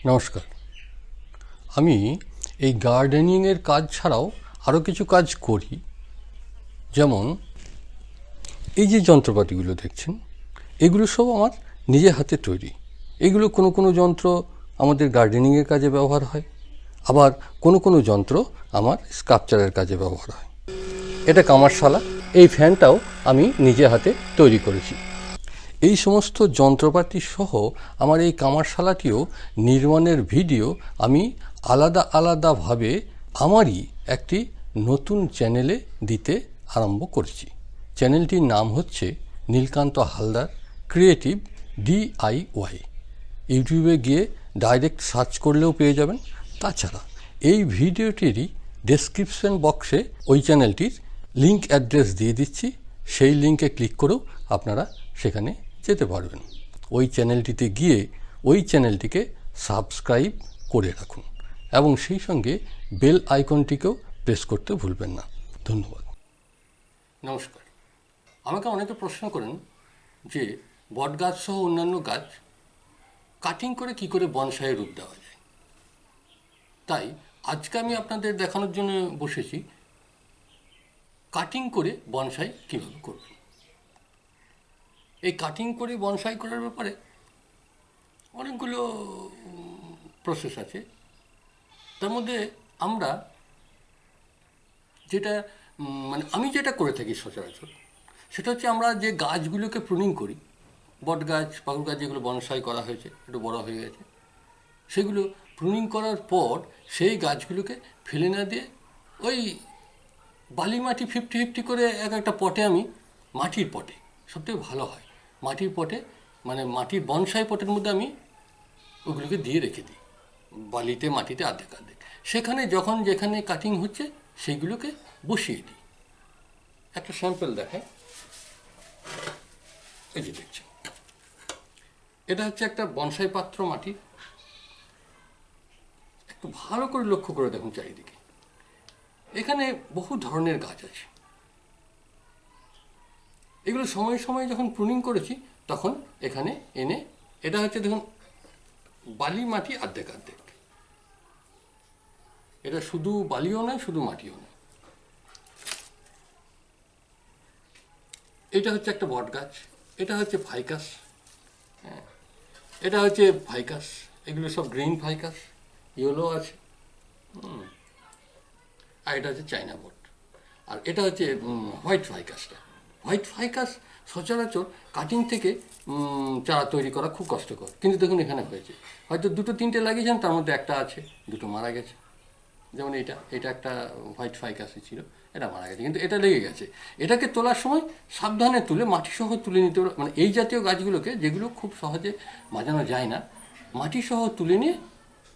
নমস্কার। আমি এই গার্ডেনিংয়ের কাজ ছাড়াও আরও কিছু কাজ করি। যেমন এই যে যন্ত্রপাতিগুলো দেখছেন, এগুলো সব আমার নিজের হাতে তৈরি। এগুলো কোনো কোনো যন্ত্র আমাদের গার্ডেনিংয়ের কাজে ব্যবহার হয়, আবার কোনো কোনো যন্ত্র আমার স্কাল্পচারের কাজে ব্যবহার হয়। এটা কামারশালা। এই ফ্যানটাও আমি নিজে হাতে তৈরি করেছি। এই সমস্ত যন্ত্রপাতি সহ আমার এই কামারশালাটিও নির্মাণের ভিডিও আমি আলাদা আলাদাভাবে আমারই একটি নতুন চ্যানেলে দিতে আরম্ভ করেছি। চ্যানেলটির নাম হচ্ছে নীলকান্ত হালদার ক্রিয়েটিভ DIY। ইউটিউবে গিয়ে ডাইরেক্ট সার্চ করলেও পেয়ে যাবেন। তাছাড়া এই ভিডিওটিরই ডেসক্রিপশন বক্সে ওই চ্যানেলটির লিঙ্ক অ্যাড্রেস দিয়ে দিচ্ছি। সেই লিঙ্কে ক্লিক করেও আপনারা সেখানে যেতে পারবেন। ওই চ্যানেলটিতে গিয়ে ওই চ্যানেলটিকে সাবস্ক্রাইব করে রাখুন এবং সেই সঙ্গে বেল আইকনটিকেও প্রেস করতে ভুলবেন না। ধন্যবাদ। নমস্কার। আমাকে অনেকে প্রশ্ন করেন যে বট গাছ সহ অন্যান্য গাছ কাটিং করে কি করে বনসাইয়ের রূপ দেওয়া যায়। তাই আজকে আমি আপনাদের দেখানোর জন্য বসেছি কাটিং করে বনসাই কীভাবে করবেন। এই কাটিং করে বনসাই করার ব্যাপারে অনেকগুলো প্রসেস আছে। তার মধ্যে আমরা যেটা আমি যেটা করে থাকি সচরাচর, সেটা হচ্ছে আমরা যে গাছগুলোকে প্রুনিং করি, বট গাছ পাকুড় গাছ যেগুলো বনসাই করা হয়েছে, একটু বড় হয়ে গেছে, সেগুলো প্রুনিং করার পর সেই গাছগুলোকে ফেলে না দিয়ে ওই বালি মাটি 50-50 করে একটা পটে, আমি মাটির পটে সবথেকে ভালো হয়, মাটির পটে মানে মাটির বনসাই পটের মধ্যে আমি ওগুলোকে দিয়ে রেখে দিই, বালিতে মাটিতে আর্ধেক আর্ধেক। সেখানে যখন যেখানে কাটিং হচ্ছে সেইগুলোকে বসিয়ে দিই। একটা স্যাম্পল দেখায়, এই যে দেখছেন, এটা হচ্ছে একটা বনসাই পাত্র মাটির। একটু ভালো করে লক্ষ্য করে দেখুন চারিদিকে, এখানে বহু ধরনের গাছ আছে। এগুলো সময়ে সময়ে যখন প্রুনিং করেছি তখন এখানে এনে, এটা হচ্ছে দেখুন বালি মাটি আর্ধেক আর্ধেক, এটা শুধু বালিও নয় শুধু মাটিও নয়। এটা হচ্ছে একটা বট গাছ, এটা হচ্ছে ফাইকাস, হ্যাঁ এটা হচ্ছে ফাইকাস, এগুলো সব গ্রিন ফাইকাস, ইয়েলো আছে, আর এটা হচ্ছে চাইনা বট, আর এটা হচ্ছে হোয়াইট ফাইকাসটা। হোয়াইট ফাইকাস সচরাচর কাটিং থেকে চারা তৈরি করা খুব কষ্টকর, কিন্তু দেখুন এখানে হয়েছে। হয়তো 2-3টে লাগিয়েছেন, তার মধ্যে একটা আছে, 2টো মারা গেছে। যেমন এটা একটা হোয়াইট ফাইকাসই ছিল, এটা মারা গেছে, কিন্তু এটা লেগে গেছে। এটাকে তোলার সময় সাবধানে তুলে মাটিসহ তুলে নিতে হবে। মানে এই জাতীয় গাছগুলোকে, যেগুলো খুব সহজে বাজানো যায় না, মাটিসহ তুলে নিয়ে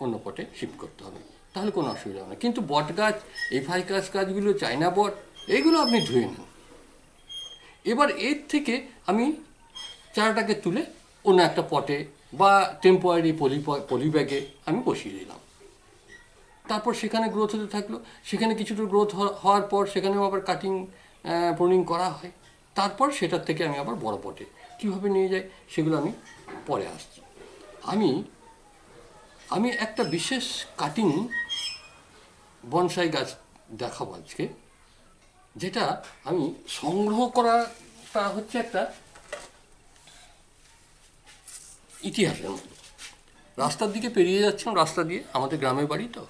অন্য পটে শিফট করতে হবে, তাহলে কোনো অসুবিধা হবে না। কিন্তু বট গাছ, এই ফাইকাস গাছগুলো, চাইনা বট, এইগুলো আপনি ধুয়ে নিন। এবার এর থেকে আমি চারাটাকে তুলে অন্য একটা পটে বা টেম্পোরারি পলি ব্যাগে আমি বসিয়ে দিলাম। তারপর সেখানে গ্রোথ হতে থাকলো, সেখানে কিছুটা গ্রোথ হওয়ার পর সেখানেও আবার কাটিং প্রুনিং করা হয়। তারপর সেটার থেকে আমি আবার বড় পটে কীভাবে নিয়ে যাই সেগুলো আমি পরে আসছি। আমি একটা বিশেষ কাটিং বনসাই গাছ দেখাবো আজকে, যেটা আমি সংগ্রহ করাটা হচ্ছে একটা ইতিহাসের মতো। রাস্তার দিকে পেরিয়ে যাচ্ছিলাম, রাস্তা দিয়ে, আমাদের গ্রামের বাড়ি তো,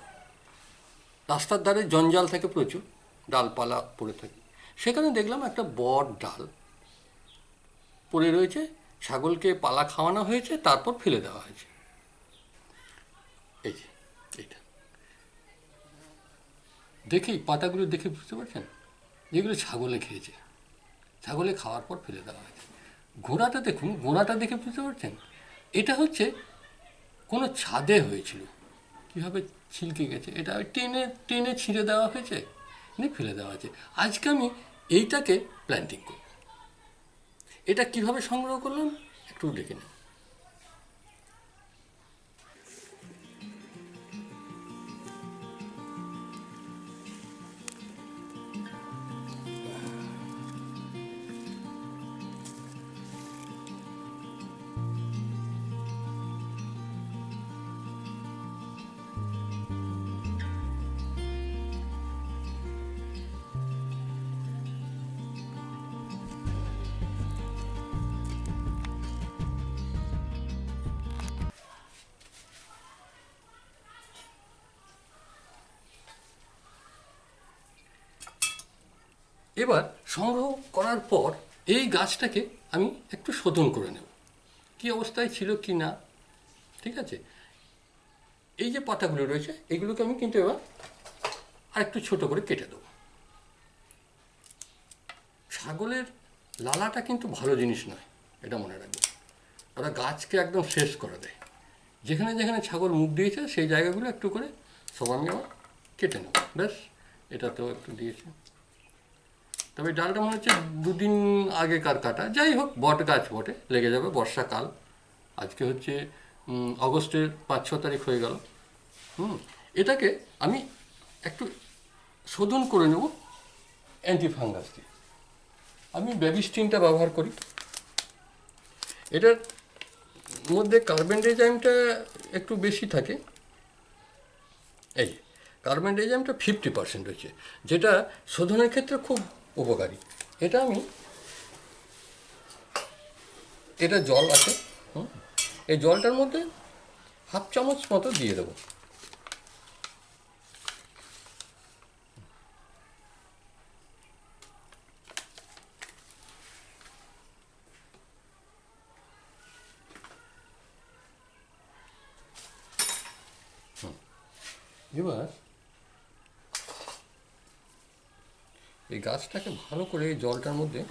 রাস্তার ধারে জঞ্জাল থাকে প্রচুর, ডালপালা পড়ে থাকে। সেখানে দেখলাম একটা বট ডাল পড়ে রয়েছে, ছাগলকে পালা খাওয়ানো হয়েছে, তারপর ফেলে দেওয়া হয়েছে। এই যে এইটা দেখেই, পাতাগুলো দেখে বুঝতে পারছেন যেগুলো ছাগলে খেয়েছে, ছাগলে খাওয়ার পর ফেলে দেওয়া হয়েছে। গোড়াটা দেখুন, গোড়াটা দেখে বুঝতে পারছেন এটা হচ্ছে কোনো ছাদে হয়েছিল, কীভাবে ছিলকে গেছে, এটা টেনে টেনে ছিঁড়ে দেওয়া হয়েছে, নিয়ে ফেলে দেওয়া হয়েছে। আজকে আমি এইটাকে প্ল্যান্টিং করব। এটা কিভাবে সংগ্রহ করলাম একটু দেখে নিন। এবার সংগ্রহ করার পর এই গাছটাকে আমি একটু শোধন করে নেব, কী অবস্থায় ছিল কি না। ঠিক আছে, এই যে পাতাগুলো রয়েছে এগুলোকে আমি কিন্তু এবার আরেকটু ছোট করে কেটে দেবো। ছাগলের লালাটা কিন্তু ভালো জিনিস নয়, এটা মনে রাখবে। ওরা গাছকে একদম শেষ করে দেয়। যেখানে যেখানে ছাগল মুখ দিয়েছে সেই জায়গাগুলো একটু করে সব আমি আবার কেটে নেব। ব্যাস, এটা তো একটু দিয়েছে। তবে ডালটা মনে হচ্ছে দুদিন আগেকার কাটা, যাই হোক বট গাছ বটে, লেগে যাবে, বর্ষাকাল। আজকে হচ্ছে অগস্টের 5-6 তারিখ হয়ে গেল। এটাকে আমি একটু শোধন করে নেব অ্যান্টিফাঙ্গাস দিয়ে। আমি বেবিস্টিনটা ব্যবহার করি। এটার মধ্যে কার্বেন্ডাইজামটা একটু বেশি থাকে। এই কার্বেন্ডাইজামটা 50% রয়েছে, যেটা শোধনের ক্ষেত্রে খুব উপকারী। এটা আমি, এটা জল আছে, এই জলটার মধ্যে হাফ চামচ মতো দিয়ে দেবো। এবার এই গাছটাকে ভালো করে এই জলটার মধ্যে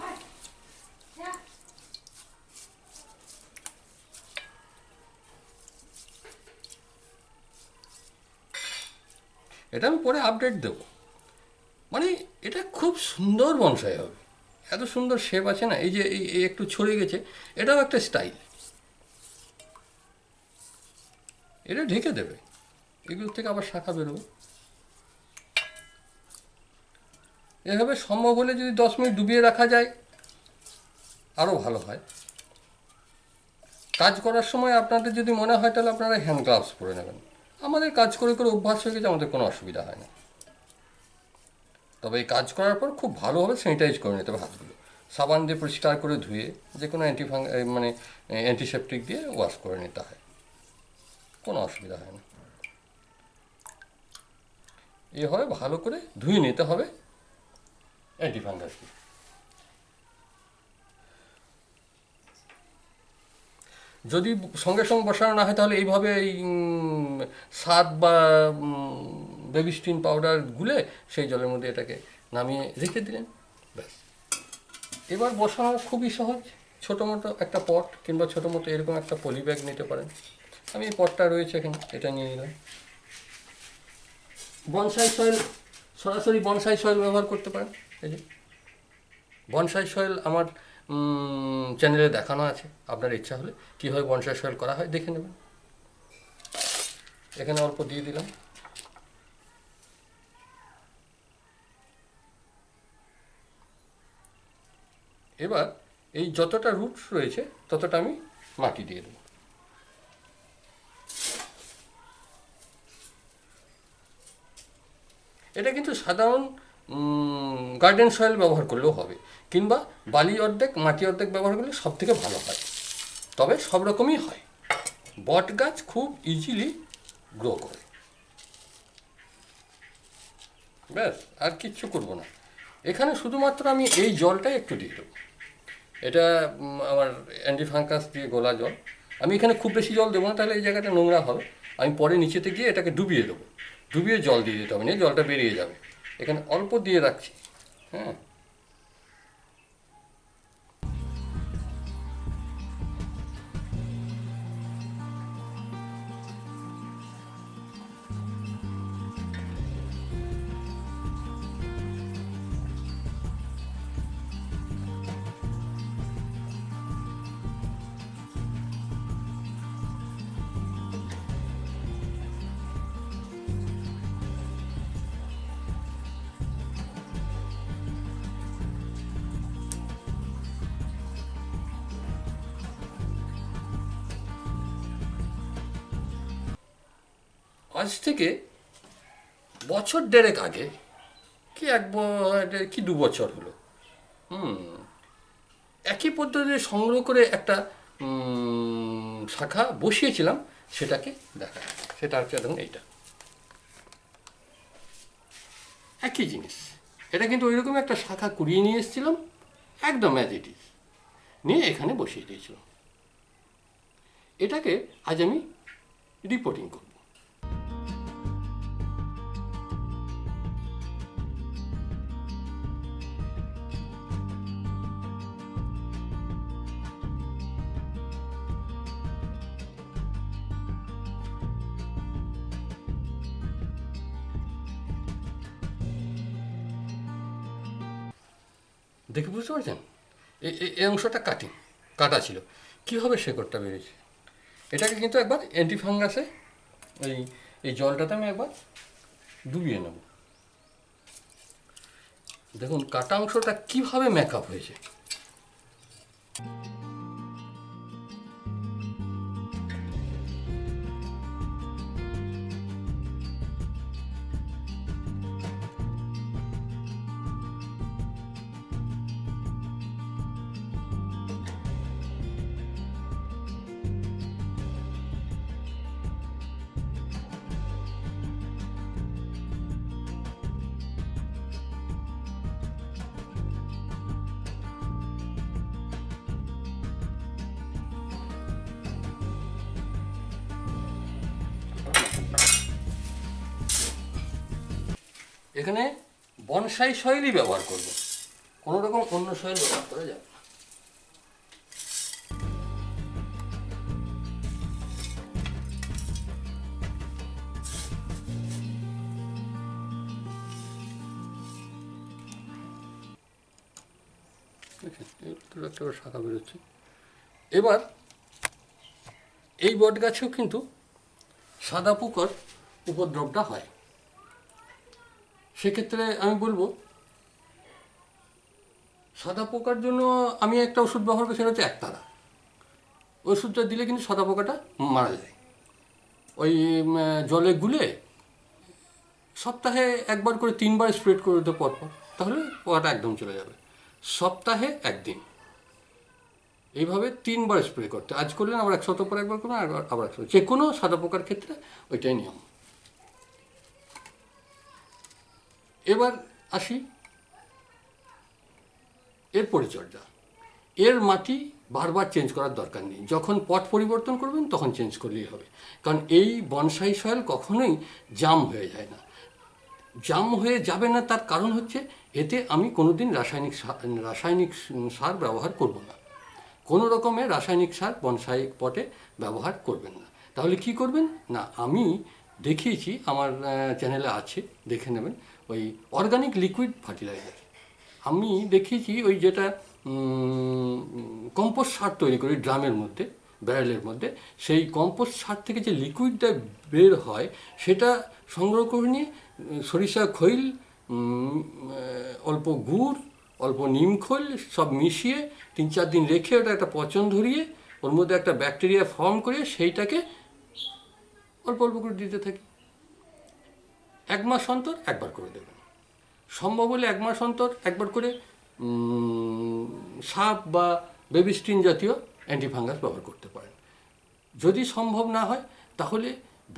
এটা আমি পরে আপডেট দেব। মানে এটা খুব সুন্দর বনসাই হবে, এত সুন্দর শেপ আছে না। এই যে এই একটু ছড়িয়ে গেছে, এটাও একটা স্টাইল। এটা ঢেকে দেবে, এগুলোর থেকে আবার শাখা বেরোবে। এভাবে সম্ভব হলে যদি 10 মিনিট ডুবিয়ে রাখা যায় আরও ভালো হয়। কাজ করার সময় আপনাদের যদি মনে হয় তাহলে আপনারা হ্যান্ড গ্লাভস পরে নেবেন। আমাদের কাজ করে করে অভ্যাস হয়ে গেছে, আমাদের কোনো অসুবিধা হয় না। তবে এই কাজ করার পর খুব ভালোভাবে স্যানিটাইজ করে নিতে হবে হাতগুলো, সাবান দিয়ে পরিষ্কার করে ধুয়ে যে কোনো মানে অ্যান্টিসেপটিক দিয়ে ওয়াশ করে নিতে হয়, কোনো অসুবিধা হয় না। এভাবে ভালো করে ধুয়ে নিতে হবে অ্যান্টিফাঙ্গাস দিয়ে। যদি সঙ্গে সঙ্গে বসানো না হয় তাহলে এইভাবে এই সাদ বা বেবিস্টিন পাউডার গুলে সেই জলের মধ্যে এটাকে নামিয়ে রেখে দিলেন, ব্যাস। এবার বসানো খুবই সহজ। ছোটো মোটো একটা পট কিংবা ছোটো মোটো এরকম একটা পলি ব্যাগ নিতে পারেন। আমি এই পটটা রয়েছে এখানে, এটা নিয়ে নিলাম। বনসাই সয়েল, সরাসরি বনসাই সয়েল ব্যবহার করতে পারেন। এই যে বনসাই সয়েল আমার চ্যানেলে দেখানো আছে, আপনার ইচ্ছা হলে কীভাবে বনসাই সয়েল করা হয় দেখে নেবেন। এখানে অল্প দিয়ে দিলাম। এবার এই যতটা রুট রয়েছে ততটা আমি মাটি দিয়ে দেব। এটা কিন্তু সাধারণ গার্ডেন সয়েল ব্যবহার করলেও হবে, কিংবা বালি অর্ধেক মাটি অর্ধেক ব্যবহার করলে সব থেকে ভালো হয়। তবে সব রকমই হয়, বট গাছ খুব ইজিলি গ্রো করে। ব্যাস, আর কিচ্ছু করবো না। এখানে শুধুমাত্র আমি এই জলটাই একটু দিয়ে দেবো। এটা আমার অ্যান্টিফাঙ্গাস দিয়ে গোলা জল। আমি এখানে খুব বেশি জল দেবো না, তাহলে এই জায়গাটা নোংরা হবে। আমি পরে নিচেতে গিয়ে এটাকে ডুবিয়ে দেবো, ডুবিয়ে জল দিয়ে দিতে হবে, নিয়ে জলটা বেরিয়ে যাবে। এখানে অল্প দিয়ে রাখছি। হ্যাঁ, আজ থেকে বছর দেড়েক আগে, কি কি 2 বছর হলো, একই পদ্ধতিতে সংগ্রহ করে একটা শাখা বসিয়েছিলাম। সেটাকে দেখা, সেটা হচ্ছে দেখুন এইটা, একই জিনিস। এটা কিন্তু ওইরকম একটা শাখা কুড়িয়ে নিয়ে এসেছিলাম, একদম অ্যাজ ইট ইজ, নিয়ে এখানে বসিয়ে দিয়েছিলাম। এটাকে আজ আমি রিপোর্টিং করব। দেখে বুঝতে পারছেন, এই অংশটা কাটা ছিল, কীভাবে শেকড়টা বেরিয়েছে। এটাকে কিন্তু একবার অ্যান্টিফাঙ্গাসে এই জলটাতে আমি একবার ডুবিয়ে নেব। দেখুন কাটা অংশটা কীভাবে মেকআপ হয়েছে। এখানে বনসাই সয়েলই ব্যবহার করব, কোনো রকম অন্য সয়েল ব্যবহার করা যাবে না। একটা শাখা বেরোচ্ছে। এবার এই বট গাছেও কিন্তু সাদা পোকার উপদ্রবটা হয়। সেক্ষেত্রে আমি বলবো সাদা পোকার জন্য আমি একটা ওষুধ ব্যবহার করি, সেটা হচ্ছে একতারা। ওষুধটা দিলে কিন্তু সাদা পোকাটা মারা যায়। ওই জলে গুলে সপ্তাহে একবার করে 3বার স্প্রে করে দিতে পরপর, তাহলে পোকাটা একদম চলে যাবে। সপ্তাহে একদিন এইভাবে 3বার স্প্রে করতে, আজ করলেন আবার 1 সপ্তাহ পর একবার করবেন, আবার 1 সপ্তাহ, যে কোনো সাদা পোকার ক্ষেত্রে ওইটাই নিয়ম। এবার আসি এর পরিচর্যা। এর মাটি বারবার চেঞ্জ করার দরকার নেই, যখন পট পরিবর্তন করবেন তখন চেঞ্জ করলেই হবে। কারণ এই বনসাই সয়েল কখনোই জাম হয়ে যায় না। জাম হয়ে যাবে না তার কারণ হচ্ছে এতে আমি কোনোদিন রাসায়নিক সার ব্যবহার করব না। কোনো রকমের রাসায়নিক সার বনসাই পটে ব্যবহার করবেন না। তাহলে কি করবেন না, আমি দেখিয়েছি, আমার চ্যানেলে আছে, দেখে নেবেন, ওই অর্গানিক লিকুইড ফার্টিলাইজার আমি দেখিয়েছি। ওই যেটা কম্পোস্ট সার তৈরি করি ড্রামের মধ্যে, ব্যারেলের মধ্যে, সেই কম্পোস্ট সার থেকে যে লিকুইডটা বের হয় সেটা সংগ্রহ করে নিয়ে সরিষা খৈল, অল্প গুড়, অল্প নিম খৈল সব মিশিয়ে 3-4 দিন রেখে ওটা একটা পচন ধরিয়ে ওর মধ্যে একটা ব্যাকটেরিয়া ফর্ম করে সেইটাকে অল্প অল্প করে দিতে থাকি। 1 মাস অন্তর একবার করে দেবেন, সম্ভব হলে 1 মাস অন্তর একবার করে সাপ বা বেবিস্টিন জাতীয় অ্যান্টিফাঙ্গাস ব্যবহার করতে পারেন। যদি সম্ভব না হয় তাহলে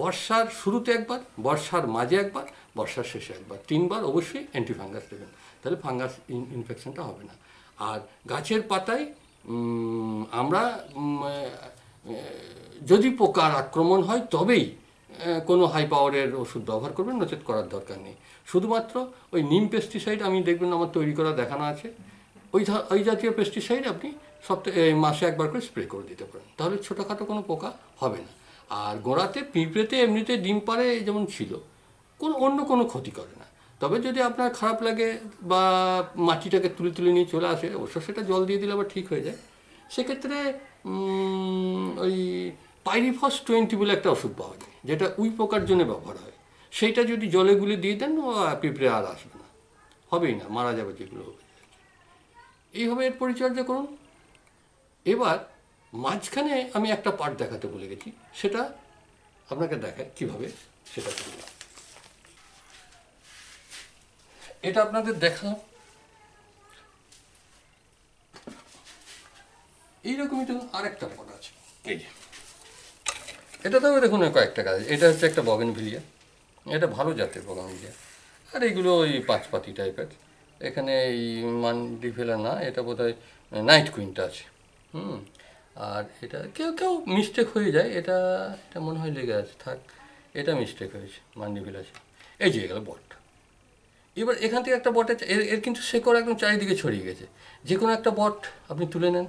বর্ষার শুরুতে একবার, বর্ষার মাঝে একবার, বর্ষার শেষে একবার, 3বার অবশ্যই অ্যান্টিফাঙ্গাস দেবেন, তাহলে ফাঙ্গাস ইনফেকশনটা হবে না। আর গাছের পাতায় আমরা যদি পোকার আক্রমণ হয় তবেই কোনো হাই পাওয়ারের ওষুধ ব্যবহার করবেন, নচেত করার দরকার নেই। শুধুমাত্র ওই নিম পেস্টিসাইড আমি দেখবেন আমার তৈরি করা দেখানো আছে, ওই জাতীয় পেস্টিসাইড আপনি মাসে একবার করে স্প্রে করে দিতে পারেন, তাহলে ছোটোখাটো কোনো পোকা হবে না। আর গোড়াতে পিঁপড়েতে এমনিতে ডিম পাড়ে যেমন ছিল, অন্য কোনো ক্ষতি করে না। তবে যদি আপনার খারাপ লাগে বা মাটিটাকে তুলে তুলে নিয়ে চলে আসে, অবশ্য সেটা জল দিয়ে দিলে আবার ঠিক হয়ে যায়। সেক্ষেত্রে ওই পাইরিফস 20 বলে একটা ওষুধ পাওয়া যায়, যেটা উই পোকার জন্য ব্যবহার হয়। সেইটা যদি জলে গুলে দিয়ে দেন, ও পিঁপড়ে আর আসবে না, হবেই না, মারা যাবে যেগুলো হবে। এইভাবে এর পরিচর্যা করুন। এবার মাঝখানে আমি একটা পার্ট দেখাতে ভুলে গেছি, সেটা আপনাকে দেখায় কীভাবে সেটা করব। এটা আপনাদের দেখালাম, এইরকমই দেখুন আরেকটা পট আছে, এই যে এটাতেও দেখুন কয়েকটা গাছ। এটা হচ্ছে একটা বগেনভিলিয়া, এটা ভালো জাতের বগেনভিলিয়া, আর এইগুলো ওই 5 পাতি টাইপের, এখানে এই মান্ডিভেলা না, এটা বোধহয় নাইট কুইনটা আছে। আর এটা কেউ কেউ মিস্টেক হয়ে যায়, এটা এটা মনে হয় লেগে আছে, থাক, এটা মিস্টেক হয়েছে, মান্ডিভেলা আছে। এই যে গেল বট। এবার এখান থেকে একটা বটের এর এর কিন্তু শেকড় একদম চারিদিকে ছড়িয়ে গেছে। যে কোনো একটা বট আপনি তুলে নেন,